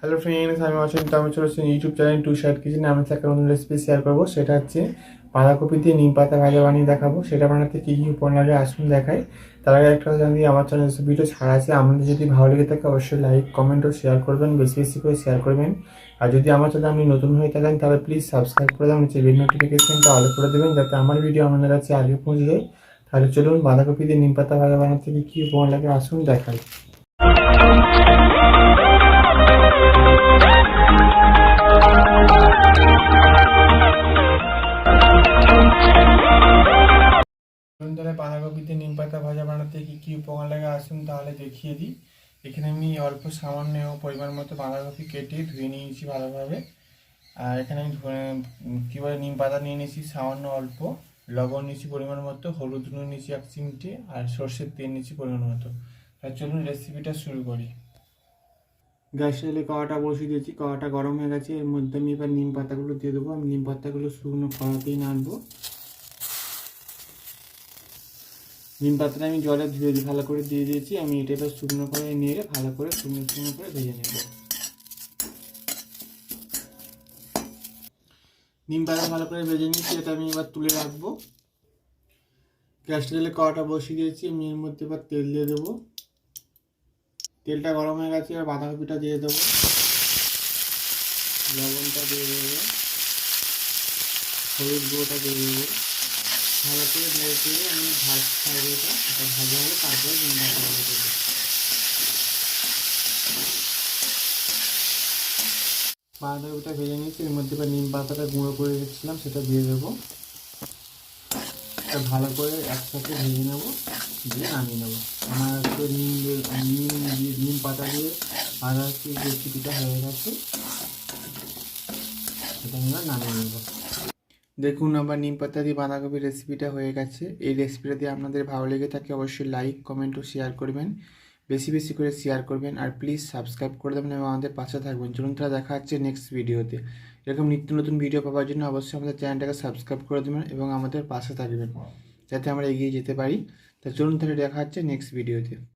Hello friends, আমি অচিন্ত। আমি চলে এসেছি ইউটিউব চ্যানেল টু শার্ট কিচেনে। আমি একটা নতুন রেসিপি শেয়ার করবো। সেটা হচ্ছে বাঁধাকপি দিয়ে নিম পাতা ভাজা বানিয়ে দেখাবো। সেটা বানাতে কী কী উপকরণ লাগে আসুন দেখাই। তার আগে একটা কথা জানি, আমার চ্যানেল ভিডিও ছাড়া আছে। আমাদের যদি ভালো লেগে থাকে অবশ্যই লাইক কমেন্ট ও শেয়ার করবেন, বেশি বেশি করে শেয়ার করবেন। আর যদি আমার চ্যানেল আপনি নতুন হয়ে থাকেন তাহলে প্লিজ সাবস্ক্রাইব করে দেবেন, নিচে বেল নোটিফিকেশনটা অল করে দেবেন যাতে আমার ভিডিও আপনাদের কাছে আগে পৌঁছে যায়। তাহলে চলুন বাঁধাকপি দিয়ে নিম পাতা ভাজা বানাতে কী কী উপকরণ লাগে আসুন দেখাই। তাহলে বাঁধাকপিতে নিম পাতা ভাজা বানাতে কী কী উপকরণ লাগে আসুন তাহলে দেখিয়ে দিই। এখানে আমি অল্প সামান্য পরিমাণ মতো বাঁধাকপি কেটে ধুয়ে নিয়েছি ভালোভাবে। আর এখানে আমি কী বলে নিম পাতা নিয়ে নিয়েছি সামান্য অল্প, লবণ নিয়েছি পরিমাণ মতো, হলুদ নুন নিয়েছি 1 চিমটে, আর সর্ষের তেল নিয়েছি পরিমাণ মতো। তাহলে চলুন রেসিপিটা শুরু করি। গ্যাস তেলে কড়াটা বসিয়ে দিয়েছি, কড়াটা গরম হয়ে গেছে। এর মধ্যে আমি এবার নিম পাতাগুলো দিয়ে দেবো। আমি নিম পাতাগুলো শুকনো কড়াতেই নাড়বো। নিম পাতাটা আমি জলে ধুয়ে ভালো করে দিয়ে দিয়েছি। আমি এটা এবার শুকনো করে নিয়ে ভালো করে শুকনো শুকনো করে ভেজে নেব। নিম পাতা ভালো করে ভেজে নিয়েছি, এটা আমি এবার তুলে রাখবো। গ্যাস তেলে কড়াটা বসিয়ে দিয়েছি, আমি এর মধ্যে এবার তেল দিয়ে দেবো। তেলটা গরম হয়ে গেছে, এবার বাঁধাকপিটা দিয়ে দেবো, লবণটা দিয়ে দেবো, হলুদ গুঁড়োটা দিয়ে দেবো। ভালো করে নেড়ে চেড়ে আমি এটা ভাজা হবে, তারপরে নিম পাতা দিয়ে দেবো। বাঁধাকপিটা ভেজে নিয়েছি, এর মধ্যে এবার নিম পাতাটা গুঁড়ো করে রেখেছিলাম সেটা দিয়ে দেবো। এটা ভালো করে একসাথে ভেজে নেবো, দিয়ে নামিয়ে নেবো। আমার তো নিম পাতা দিয়ে বাঁধাকপি রেসিপিটা হয়ে গেছে, এটা আমরা নামিয়ে নেবো। দেখুন, আবার নিম পাতা দিয়ে বাঁধাকপির রেসিপিটা হয়ে গেছে। এই রেসিপিটা দিয়ে আপনাদের ভালো লেগে থাকে অবশ্যই লাইক কমেন্ট ও শেয়ার করবেন, বেশি বেশি করে শেয়ার করবেন। আর প্লিজ সাবস্ক্রাইব করে দেবেন এবং আমাদের পাশে থাকবেন। চলুন তারা দেখা হচ্ছে নেক্সট ভিডিওতে। এরকম নিত্য নতুন ভিডিও পাওয়ার জন্য অবশ্যই আমাদের চ্যানেলটাকে সাবস্ক্রাইব করে দেবেন এবং আমাদের পাশে থাকবেন যাতে আমরা এগিয়ে যেতে পারি। তা চলুন তাহলে দেখা হচ্ছে নেক্সট ভিডিওতে।